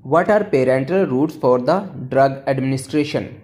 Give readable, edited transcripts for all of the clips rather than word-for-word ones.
What are parenteral routes for the drug administration?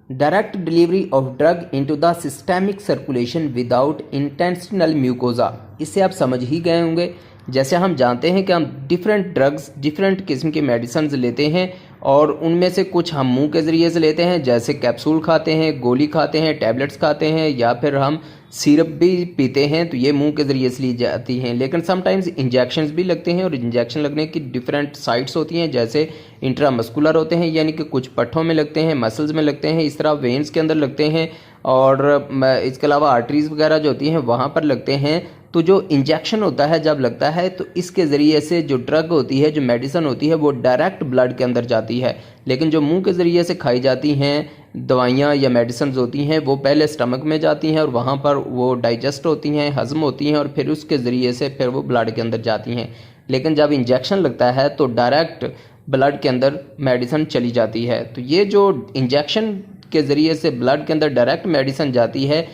Direct delivery of drug into the systemic circulation without intestinal mucosa. इससे आप समझ ही गए होंगे। जैसे हम जानते हैं कि हम डिफरेंट ड्रग्स, डिफरेंट किस्म के मेडिसिन लेते हैं और उनमें से कुछ हम मुंह के ज़रिए से लेते हैं, जैसे कैप्सूल खाते हैं, गोली खाते हैं, टैबलेट्स खाते हैं, या फिर हम सिरप भी पीते हैं, तो ये मुंह के ज़रिए से ली जाती हैं। लेकिन समटाइम्स इंजेक्शंस भी लगते हैं और इंजेक्शन लगने की डिफरेंट साइट्स होती हैं, जैसे इंट्रामस्कुलर होते हैं, यानी कि कुछ पट्ठों में लगते हैं, मसल्स में लगते हैं, इस तरह वेन्स के अंदर लगते हैं, और इसके अलावा आर्टरीज वगैरह जो होती हैं वहाँ पर लगते हैं। तो जो इंजेक्शन होता है जब लगता है तो इसके ज़रिए से जो ड्रग होती है, जो मेडिसिन होती है, वो डायरेक्ट ब्लड के अंदर जाती है। लेकिन जो मुंह के ज़रिए से खाई जाती हैं दवाइयाँ या मेडिसिन होती हैं, वो पहले स्टमक में जाती हैं और वहाँ पर वो डाइजेस्ट होती हैं, हज़म होती हैं, और फिर उसके ज़रिए से फिर वो ब्लड के अंदर जाती हैं। लेकिन जब इंजेक्शन लगता है तो डायरेक्ट ब्लड के अंदर मेडिसिन चली जाती है। तो ये जो इंजेक्शन के ज़रिए से ब्लड के अंदर डायरेक्ट मेडिसिन जाती है,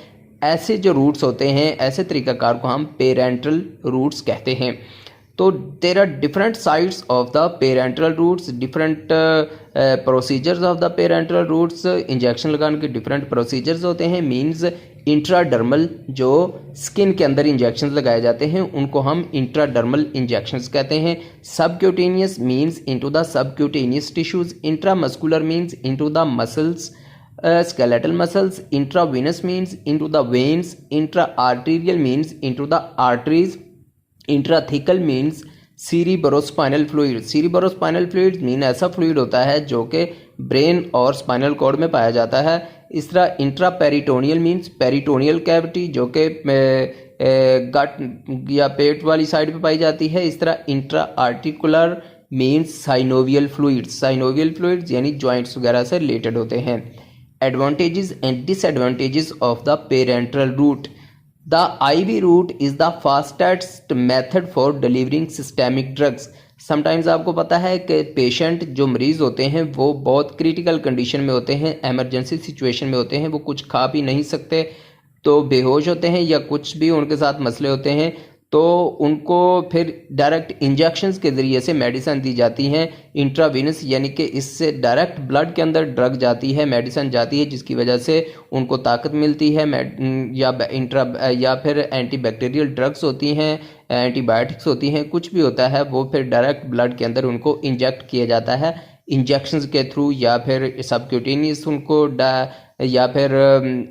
ऐसे जो रूट्स होते हैं, ऐसे तरीक़ाकार को हम पेरेंटल रूट्स कहते हैं। तो there are different sides of the parental routes, different procedures of the parental routes. Injection लगाने के डिफरेंट प्रोसीजर्स होते हैं। मीन्स इंट्राडर्मल, जो स्किन के अंदर इंजेक्शन लगाए जाते हैं, उनको हम इंट्राडर्मल इंजेक्शंस कहते हैं। Subcutaneous means into the subcutaneous tissues. Intramuscular means into the muscles, skeletal muscles. Intravenous means into the veins. Intra-arterial means into the arteries. Intrathecal means cerebrospinal fluid. Cerebrospinal fluid mean ऐसा fluid होता है जो कि brain और spinal cord में पाया जाता है। इस तरह इंट्रापेरिटोनियल मीन्स पेरिटोनियल कैविटी, जो कि गट या पेट वाली साइड पे पाई जाती है। इस तरह intra articular means synovial fluids. Synovial fluids यानी जॉइंट्स वगैरह से रिलेटेड होते हैं। Advantages and disadvantages of the parenteral route. The IV route is the fastest method for delivering systemic drugs. Sometimes आपको पता है कि पेशेंट जो मरीज़ होते हैं वो बहुत क्रिटिकल कंडीशन में होते हैं, एमरजेंसी सिचुएशन में होते हैं, वो कुछ खा भी नहीं सकते, तो बेहोश होते हैं या कुछ भी उनके साथ मसले होते हैं, तो उनको फिर डायरेक्ट इंजेक्शंस के ज़रिए से मेडिसिन दी जाती हैं। इंट्रावीनस यानी कि इससे डायरेक्ट ब्लड के अंदर ड्रग जाती है, मेडिसिन जाती है, जिसकी वजह से उनको ताकत मिलती है। या फिर एंटीबैक्टीरियल ड्रग्स होती हैं, एंटीबायोटिक्स होती हैं, कुछ भी होता है, वो फिर डायरेक्ट ब्लड के अंदर उनको इंजेक्ट किया जाता है इंजेक्शंस के थ्रू, या फिर सबक्यूटेनियस उनको या फिर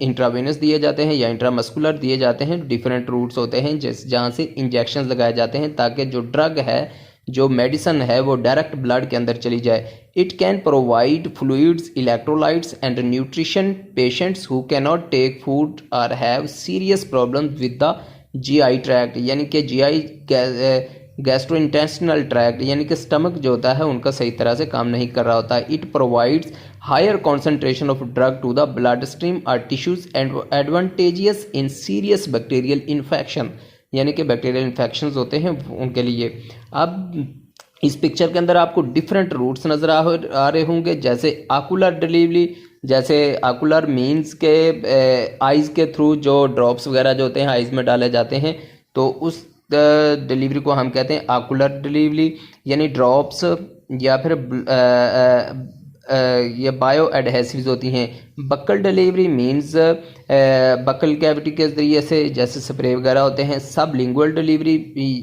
इंट्रावेनस दिए जाते हैं या इंट्रामस्कुलर दिए जाते हैं। डिफरेंट रूट्स होते हैं जहाँ से इंजेक्शन लगाए जाते हैं ताकि जो ड्रग है, जो मेडिसिन है, वो डायरेक्ट ब्लड के अंदर चली जाए। It can provide fluids, electrolytes and nutrition. Patients who can not take food or have serious problems with the GI tract, यानी कि जीआई गैस्ट्रोइंटेस्टिनल ट्रैक्ट, यानी कि स्टमक जो होता है उनका सही तरह से काम नहीं कर रहा होता है। It provides higher concentration of drug to the blood stream और tissues and advantageous in serious bacterial infection, यानी कि बैक्टीरियल इन्फेक्शंस होते हैं उनके लिए। अब इस पिक्चर के अंदर आपको डिफरेंट रूट्स नज़र आ रहे होंगे, जैसे आकुलर डिलीवरी। जैसे आकुलर मीन्स के आइज़ के थ्रू जो ड्रॉप्स वगैरह जो होते हैं आइज़ में डाले जाते हैं, तो उस डिलीवरी को हम कहते हैं आकुलर डिलीवरी, यानी ड्रॉप्स, या फिर ये बायो एडहेसिव्स होती हैं। Buccal delivery means buccal cavity के ज़रिए से, जैसे स्प्रे वगैरह होते हैं। सब लिंगुअल डिलीवरी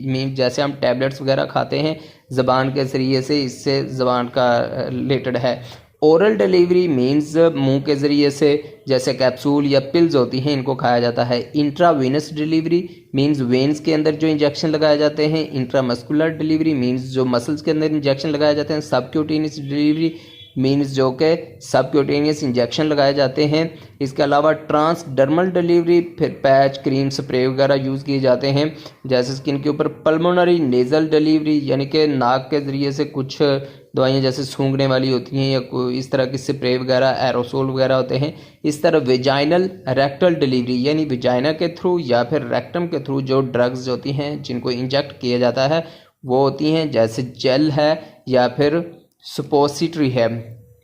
मीन जैसे हम टैबलेट्स वगैरह खाते हैं ज़बान के ज़रिए से, इससे ज़बान का रिलेटेड है। ओरल डिलीवरी मीन्स मुंह के ज़रिए से, जैसे कैप्सूल या पिल्स होती हैं, इनको खाया जाता है। इंट्रावेनस डिलीवरी मीन्स वेन्स के अंदर जो इंजेक्शन लगाए जाते हैं। इंट्रामस्कुलर डिलीवरी मीन्स जो मसल्स के अंदर इंजेक्शन लगाए जाते हैं। सबक्यूटेनियस डिलीवरी मीन्स जो कि सबक्यूटेनियस इंजेक्शन लगाए जाते हैं। इसके अलावा ट्रांसडर्मल डिलीवरी, फिर पैच, क्रीम, स्प्रे वगैरह यूज़ किए जाते हैं, जैसे स्किन के ऊपर। पल्मोनरी नेज़ल डिलीवरी, यानी कि नाक के ज़रिए से कुछ दवाइयाँ जैसे सूंघने वाली होती हैं या कोई इस तरह की स्प्रे वगैरह, एरोसोल वगैरह होते हैं। इस तरह वेजाइनल रेक्टल डिलीवरी, यानी वेजाइना के थ्रू या फिर रेक्टम के थ्रू जो ड्रग्स होती हैं जिनको इंजेक्ट किया जाता है, वो होती हैं जैसे जेल है या फिर सुपोसिटरी है।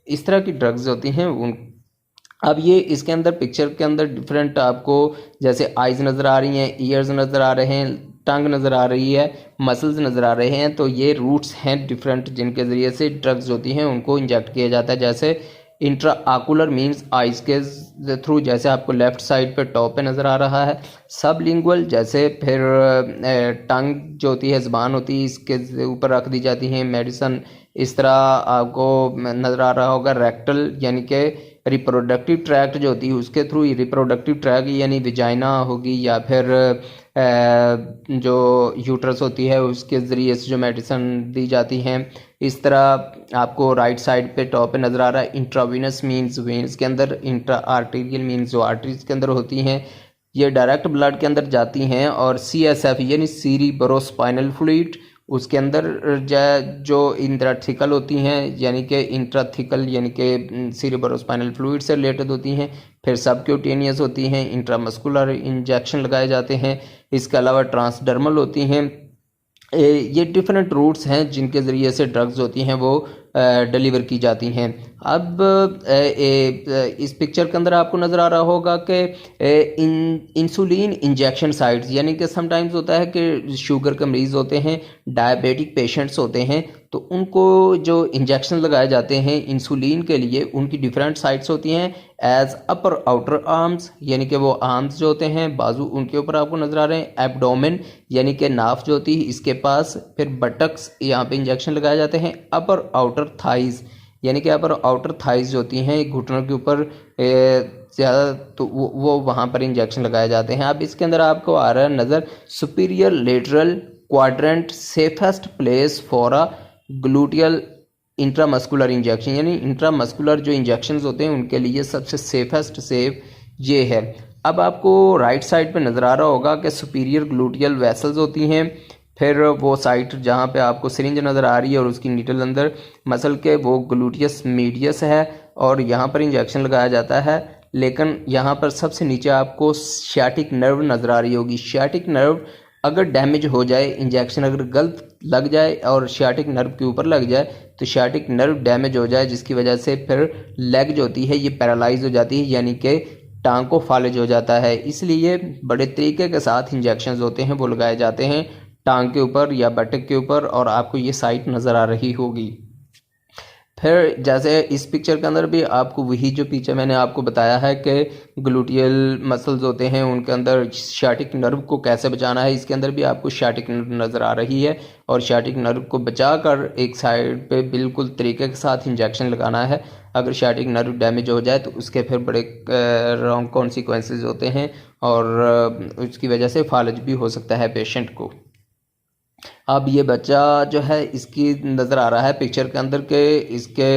इस तरह की ड्रग्स होती हैं उन। अब ये इसके अंदर पिक्चर के अंदर डिफरेंट आपको जैसे आइज़ नज़र आ रही हैं, ईयर्स नज़र आ रहे हैं, टंग नज़र आ रही है, मसल्स नज़र आ रहे हैं, तो ये रूट्स हैं डिफरेंट जिनके ज़रिए से ड्रग्स होती हैं उनको इंजेक्ट किया जाता है। जैसे इंट्रा आकुलर मीन्स आइज के थ्रू, जैसे आपको लेफ्ट साइड पे टॉप पे नज़र आ रहा है। सबलिंगुअल जैसे फिर टंग जो होती है, ज़बान होती है, इसके ऊपर रख दी जाती है मेडिसन। इस तरह आपको नज़र आ रहा होगा रेक्टल यानी कि रिप्रोडक्टिव ट्रैक्ट जो होती है उसके थ्रू, रिप्रोडक्टिव ट्रैक्ट यानी विजाइना होगी या फिर जो यूट्रस होती है उसके ज़रिए से जो मेडिसिन दी जाती हैं। इस तरह आपको राइट साइड पे टॉप पे नज़र आ रहा है इंट्रावीनस मीन्स वेन्स के अंदर, इंट्रा आर्टीरियल मीन्स जो आर्टरीज के अंदर होती हैं, ये डायरेक्ट ब्लड के अंदर जाती हैं। और CSF यानी सीरिब्रोस्पाइनल फ्लूइड उसके अंदर जो इंट्राथिकल होती हैं यानी कि इंट्राथिकल यानी कि सीरिब्रोस्पाइनल फ्लूइड से रिलेटेड होती हैं। फिर सबक्यूटेनियस होती हैं, इंट्रामस्कुलर इंजेक्शन लगाए जाते हैं। इसके अलावा ट्रांसडर्मल होती हैं। ये डिफरेंट रूट्स हैं जिनके ज़रिए से ड्रग्स होती हैं वो डिलीवर की जाती हैं। अब इस पिक्चर के अंदर आपको नज़र आ रहा होगा कि इंसुलिन इंजेक्शन साइट्स, यानी कि समटाइम्स होता है कि शुगर के मरीज़ होते हैं, डायबिटिक पेशेंट्स होते हैं, तो उनको जो इंजेक्शन लगाए जाते हैं इंसुलिन के लिए उनकी डिफरेंट साइट्स होती हैं एज अपर आउटर आर्म्स, यानी कि वो आर्म्स जो होते हैं बाजू उनके ऊपर आपको नज़र आ रहे हैं। एब्डोमेन यानी कि नाफ जो होती है इसके पास, फिर बटक्स यहाँ पे इंजेक्शन लगाए जाते हैं। अपर आउटर थाइज यानी कि अपर आउटर थाइज जो होती हैं घुटनों के ऊपर ज़्यादा, तो वो वहाँ पर इंजेक्शन लगाए जाते हैं। अब इसके अंदर आपको आ रहा है नज़र superior lateral quadrant safest place for a gluteal intramuscular injection, यानी इंट्रामस्कुलर जो इंजेक्शंस होते हैं उनके लिए सबसे सेफ ये है। अब आपको राइट साइड पे नज़र आ रहा होगा कि सुपीरियर ग्लूटियल वेसल्स होती हैं, फिर वो साइट जहाँ पे आपको सिरिंज नज़र आ रही है और उसकी नीडल अंदर मसल के वो ग्लूटियस मीडियस है और यहाँ पर इंजेक्शन लगाया जाता है। लेकिन यहाँ पर सबसे नीचे आपको सियाटिक नर्व नज़र आ रही होगी। सियाटिक नर्व अगर डैमेज हो जाए, इंजेक्शन अगर गलत लग जाए और सियाटिक नर्व के ऊपर लग जाए तो सियाटिक नर्व डैमेज हो जाए, जिसकी वजह से फिर लेग जो होती है ये पैरालाइज हो जाती है, यानी कि टांग को फालिज हो जाता है। इसलिए बड़े तरीके के साथ इंजेक्शंस होते हैं वो लगाए जाते हैं टांग के ऊपर या बटक के ऊपर, और आपको ये साइट नज़र आ रही होगी। फिर जैसे इस पिक्चर के अंदर भी आपको वही जो पीछे मैंने आपको बताया है कि ग्लूटियल मसल्स होते हैं उनके अंदर सियाटिक नर्व को कैसे बचाना है, इसके अंदर भी आपको सियाटिक नर्व नज़र आ रही है और सियाटिक नर्व को बचाकर एक साइड पे बिल्कुल तरीके के साथ इंजेक्शन लगाना है। अगर सियाटिक नर्व डैमेज हो जाए तो उसके फिर बड़े रॉन्ग कॉन्सिक्वेंसेस होते हैं और उसकी वजह से फालिज भी हो सकता है पेशेंट को। अब ये बच्चा जो है इसकी नज़र आ रहा है पिक्चर के अंदर के इसके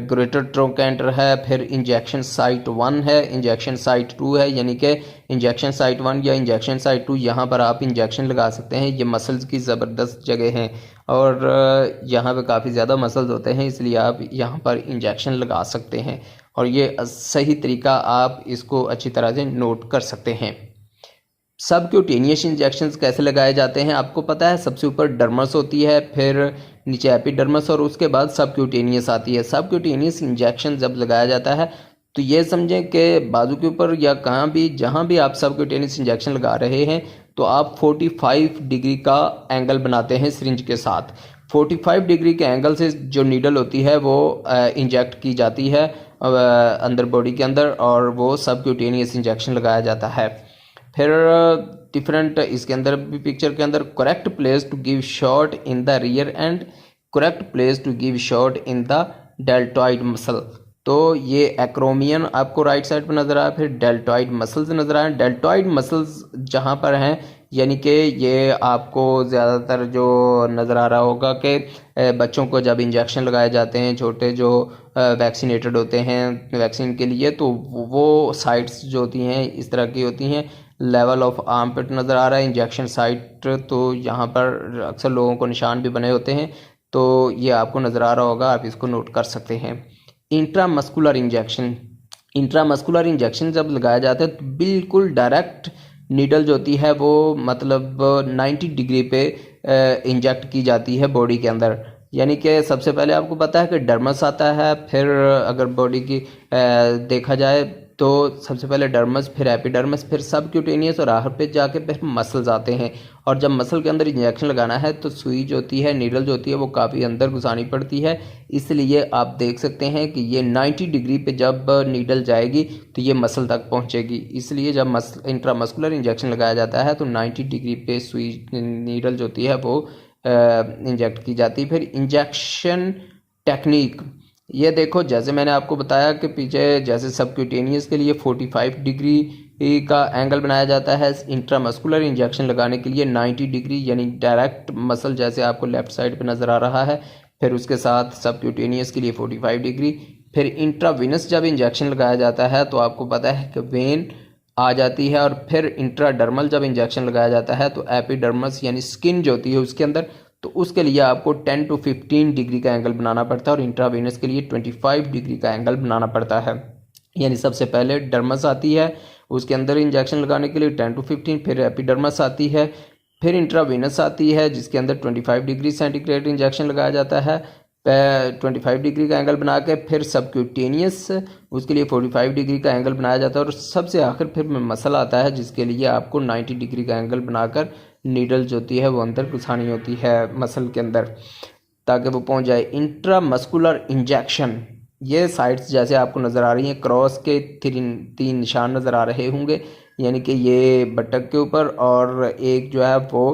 ग्रेटर ट्रोकेंटर है, फिर इंजेक्शन साइट 1 है, इंजेक्शन साइट 2 है, यानी कि इंजेक्शन साइट 1 या इंजेक्शन साइट 2 यहाँ पर आप इंजेक्शन लगा सकते हैं। ये मसल्स की ज़बरदस्त जगह हैं और यहाँ पे काफ़ी ज़्यादा मसल्स होते हैं, इसलिए आप यहाँ पर इंजेक्शन लगा सकते हैं और ये सही तरीका आप इसको अच्छी तरह से नोट कर सकते हैं। सबक्यूटेनियस इंजेक्शंस कैसे लगाए जाते हैं आपको पता है, सबसे ऊपर डर्मस होती है, फिर नीचे एपिडर्मस और उसके बाद सबक्यूटेनियस आती है। सबक्यूटेनियस इंजेक्शन जब लगाया जाता है तो ये समझें कि बाजू के ऊपर या कहाँ भी जहाँ भी आप सबक्यूटेनियस इंजेक्शन लगा रहे हैं तो आप 45 डिग्री का एंगल बनाते हैं सिरिंज के साथ। 45 डिग्री के एंगल से जो नीडल होती है वो इंजेक्ट की जाती है अंदर बॉडी के अंदर और वो सबक्यूटेनियस इंजेक्शन लगाया जाता है। फिर डिफरेंट इसके अंदर भी पिक्चर के अंदर correct place to give shot in the rear and correct place to give shot in the deltoid muscle, तो ये एक्रोमियन आपको राइट साइड पर नज़र आया, फिर डेल्टॉइड मसल्स नज़र आए। डेल्टॉइड मसल्स जहाँ पर हैं यानी कि ये आपको ज़्यादातर जो नज़र आ रहा होगा कि बच्चों को जब इंजेक्शन लगाए जाते हैं छोटे जो वैक्सीनेटेड होते हैं वैक्सीन के लिए, तो वो साइट्स जो होती हैं इस तरह की होती हैं। लेवल ऑफ आर्म पिट नज़र आ रहा है, इंजेक्शन साइट, तो यहाँ पर अक्सर लोगों को निशान भी बने होते हैं, तो ये आपको नज़र आ रहा होगा, आप इसको नोट कर सकते हैं। इंट्रामस्कुलर इंजेक्शन, इंट्रामस्कुलर इंजेक्शन जब लगाया जाता है तो बिल्कुल डायरेक्ट नीडल जो होती है वो मतलब 90 डिग्री पे इंजेक्ट की जाती है बॉडी के अंदर, यानी कि सबसे पहले आपको पता है कि डर्मस आता है, फिर अगर बॉडी की देखा जाए तो सबसे पहले डर्मस, फिर एपिडर्मस, फिर सबक्यूटेनियस और आखिर पे जाके फिर मसल्स आते हैं। और जब मसल के अंदर इंजेक्शन लगाना है तो सुई जो होती है, नीडल जो होती है, वो काफ़ी अंदर घुसानी पड़ती है। इसलिए आप देख सकते हैं कि ये 90 डिग्री पे जब नीडल जाएगी तो ये मसल तक पहुंचेगी। इसलिए जब इंट्रामस्कुलर इंजेक्शन लगाया जाता है तो 90 डिग्री पे सुई नीडल जो होती है वो इंजेक्ट की जाती है। फिर इंजेक्शन टेक्निक, ये देखो जैसे मैंने आपको बताया कि पीछे जैसे सबक्यूटेनियस के लिए 45 डिग्री का एंगल बनाया जाता है, इंट्रामस्कुलर इंजेक्शन लगाने के लिए 90 डिग्री यानी डायरेक्ट मसल जैसे आपको लेफ्ट साइड पे नज़र आ रहा है। फिर उसके साथ सबक्यूटेनियस के लिए 45 डिग्री। फिर इंट्राविनस जब इंजेक्शन लगाया जाता है तो आपको पता है कि वेन आ जाती है। और फिर इंट्राडर्मल जब इंजेक्शन लगाया जाता है तो एपिडर्मस यानी स्किन जो होती है उसके अंदर, तो उसके लिए आपको 10 to 15 डिग्री का एंगल बनाना पड़ता है और इंट्रावेनस के लिए 25 डिग्री का एंगल बनाना पड़ता है। यानी सबसे पहले डर्मस आती है, उसके अंदर इंजेक्शन लगाने के लिए 10 to 15, फिर एपिडर्मस आती है, फिर इंट्रावेनस आती है जिसके अंदर 25 डिग्री सेंटीग्रेड इंजेक्शन लगाया जाता है 25 डिग्री का एंगल बना के। फिर सबक्यूटेनियस, उसके लिए 45 डिग्री का एंगल बनाया जाता है। और सबसे आखिर फिर मसल आता है जिसके लिए आपको 90 डिग्री का एंगल बनाकर नीडल जो होती है वो अंदर घुसानी होती है मसल के अंदर ताकि वो पहुंच जाए। इंट्रामस्कुलर इंजेक्शन, ये साइट्स जैसे आपको नज़र आ रही हैं, क्रॉस के तीन निशान नज़र आ रहे होंगे, यानी कि ये बटक के ऊपर, और एक जो है वो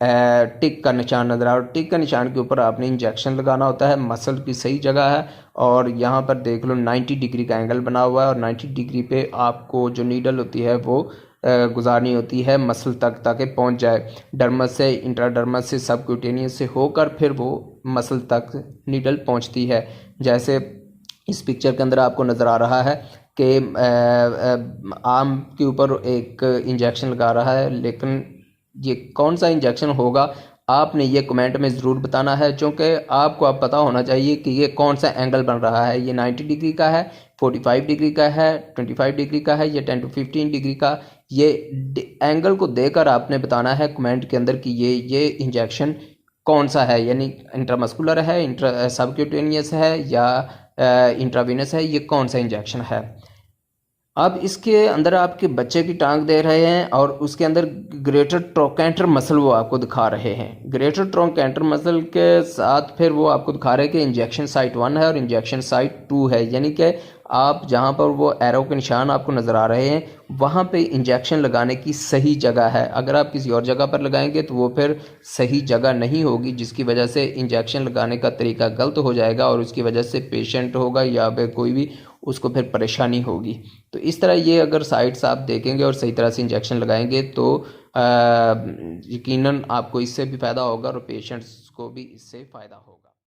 टिक का निशान नज़र आ रहा है। टिक का निशान के ऊपर आपने इंजेक्शन लगाना होता है, मसल की सही जगह है। और यहाँ पर देख लो 90 डिग्री का एंगल बना हुआ है और 90 डिग्री पे आपको जो नीडल होती है वो गुजारनी होती है मसल तक ताकि पहुँच जाए। डर्मस से, इंट्राडर्मस से, सबक्यूटेनियस से होकर फिर वो मसल तक नीडल पहुँचती है। जैसे इस पिक्चर के अंदर आपको नज़र आ रहा है कि आर्म के ऊपर एक इंजेक्शन लगा रहा है, लेकिन ये कौन सा इंजेक्शन होगा आपने ये कमेंट में ज़रूर बताना है, क्योंकि आपको अब पता होना चाहिए कि ये कौन सा एंगल बन रहा है। ये 90 डिग्री का है, 45 डिग्री का है, 25 डिग्री का है, या 10 to 15 डिग्री का। ये एंगल को देकर आपने बताना है कमेंट के अंदर कि ये इंजेक्शन कौन सा है, यानी इंट्रामस्कुलर है, सबक्यूटेनियस है, या इंट्रावीनस है, ये कौन सा इंजेक्शन है। अब इसके अंदर आपके बच्चे की टांग दे रहे हैं और उसके अंदर ग्रेटर ट्रोकेंटर मसल वो आपको दिखा रहे हैं। ग्रेटर ट्रोकेंटर मसल के साथ फिर वो आपको दिखा रहे हैं कि इंजेक्शन साइट 1 है और इंजेक्शन साइट 2 है, यानी कि आप जहां पर वो एरो के निशान आपको नज़र आ रहे हैं वहां पे इंजेक्शन लगाने की सही जगह है। अगर आप किसी और जगह पर लगाएंगे तो वो फिर सही जगह नहीं होगी, जिसकी वजह से इंजेक्शन लगाने का तरीका गलत हो जाएगा और उसकी वजह से पेशेंट होगा या फिर कोई भी उसको फिर परेशानी होगी। तो इस तरह ये अगर साइट्स आप देखेंगे और सही तरह से इंजेक्शन लगाएंगे तो यकीनन आपको इससे भी फ़ायदा होगा और पेशेंट्स को भी इससे फ़ायदा होगा।